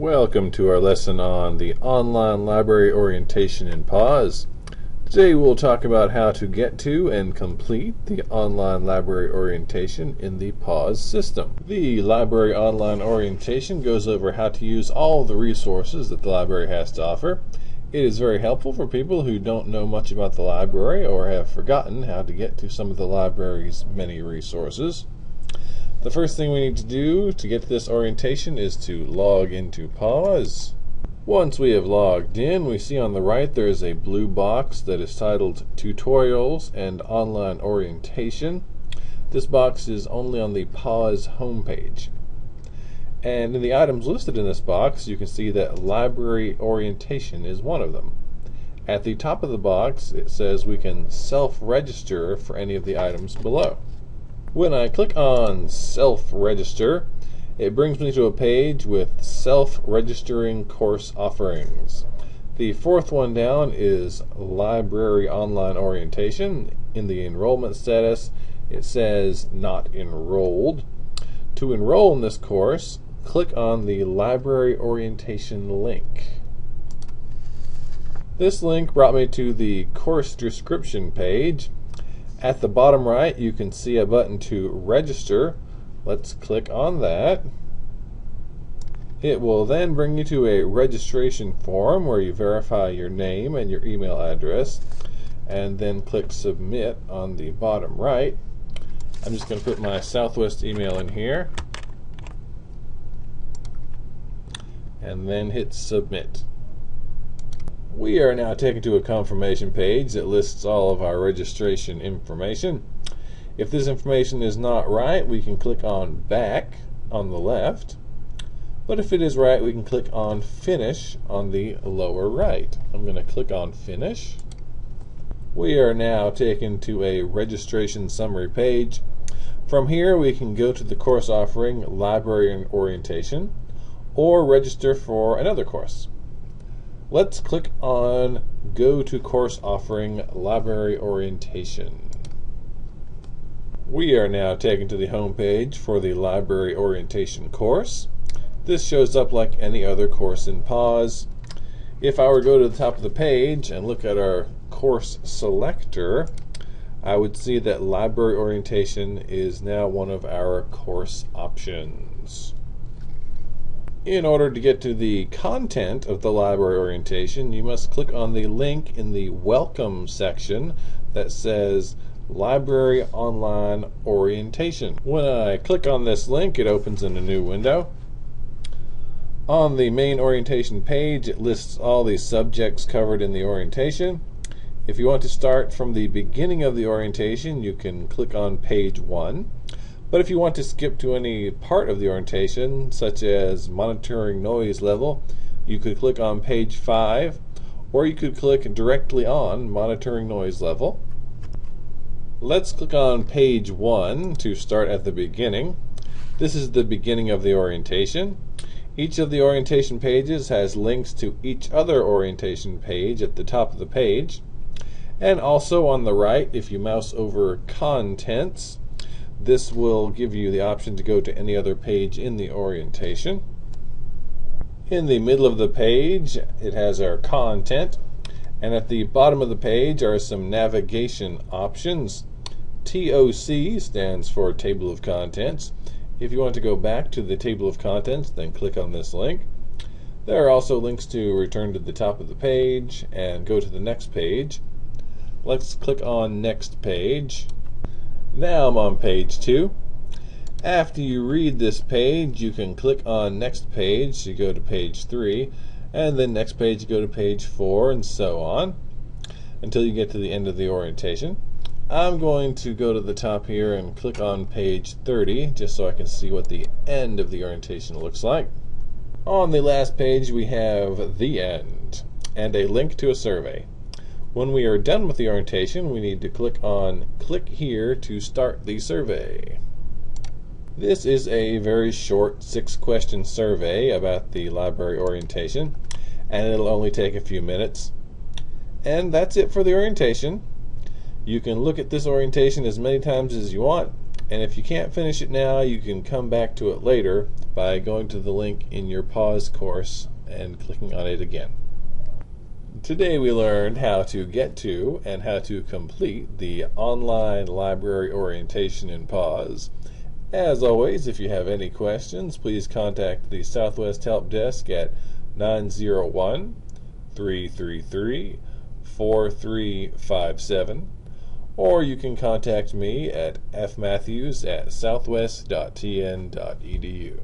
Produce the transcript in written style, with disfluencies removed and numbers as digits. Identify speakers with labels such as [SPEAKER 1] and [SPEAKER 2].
[SPEAKER 1] Welcome to our lesson on the online library orientation in PAWS. Today we'll talk about how to get to and complete the online library orientation in the PAWS system. The library online orientation goes over how to use all the resources that the library has to offer. It is very helpful for people who don't know much about the library or have forgotten how to get to some of the library's many resources. The first thing we need to do to get to this orientation is to log into PAWS. Once we have logged in, we see on the right there is a blue box that is titled Tutorials and Online Orientation. This box is only on the PAWS homepage. And in the items listed in this box, you can see that library orientation is one of them. At the top of the box, it says we can self-register for any of the items below. When I click on self-register, it brings me to a page with self-registering course offerings. The fourth one down is library online orientation. In the enrollment status, it says not enrolled. To enroll in this course, click on the library orientation link. This link brought me to the course description page. At the bottom right, you can see a button to register. Let's click on that. It will then bring you to a registration form where you verify your name and your email address, and then click submit on the bottom right. I'm just going to put my Southwest email in here and then hit submit. We are now taken to a confirmation page that lists all of our registration information. If this information is not right, we can click on back on the left, but if it is right, we can click on finish on the lower right. I'm going to click on finish. We are now taken to a registration summary page. From here we can go to the course offering library orientation or register for another course. Let's click on Go to Course Offering Library Orientation. We are now taken to the home page for the library orientation course. This shows up like any other course in PAWS. If I were to go to the top of the page and look at our course selector, I would see that library orientation is now one of our course options. In order to get to the content of the library orientation, you must click on the link in the Welcome section that says Library Online Orientation. When I click on this link, it opens in a new window. On the main orientation page, it lists all the subjects covered in the orientation. If you want to start from the beginning of the orientation, you can click on page 1. But if you want to skip to any part of the orientation, such as monitoring noise level, you could click on page 5, or you could click directly on monitoring noise level. Let's click on page 1 to start at the beginning. This is the beginning of the orientation. Each of the orientation pages has links to each other orientation page at the top of the page. And also on the right, if you mouse over Contents, this will give you the option to go to any other page in the orientation. In the middle of the page, it has our content, and at the bottom of the page are some navigation options. TOC stands for Table of Contents. If you want to go back to the Table of Contents, then click on this link. There are also links to return to the top of the page and go to the next page. Let's click on Next Page. Now I'm on page 2. After you read this page, you can click on Next Page to go to page 3, and then Next Page to go to page 4, and so on, until you get to the end of the orientation. I'm going to go to the top here and click on page 30, just so I can see what the end of the orientation looks like. On the last page, we have the end, and a link to a survey. When we are done with the orientation, we need to click on Click Here to start the survey. This is a very short 6-question survey about the library orientation, and it'll only take a few minutes. And that's it for the orientation. You can look at this orientation as many times as you want. And if you can't finish it now, you can come back to it later by going to the link in your PAWS course and clicking on it again. Today we learned how to get to and how to complete the online library orientation in PAWS. As always, if you have any questions, please contact the Southwest Help Desk at 901-333-4357, or you can contact me at fmatthews@southwest.tn.edu.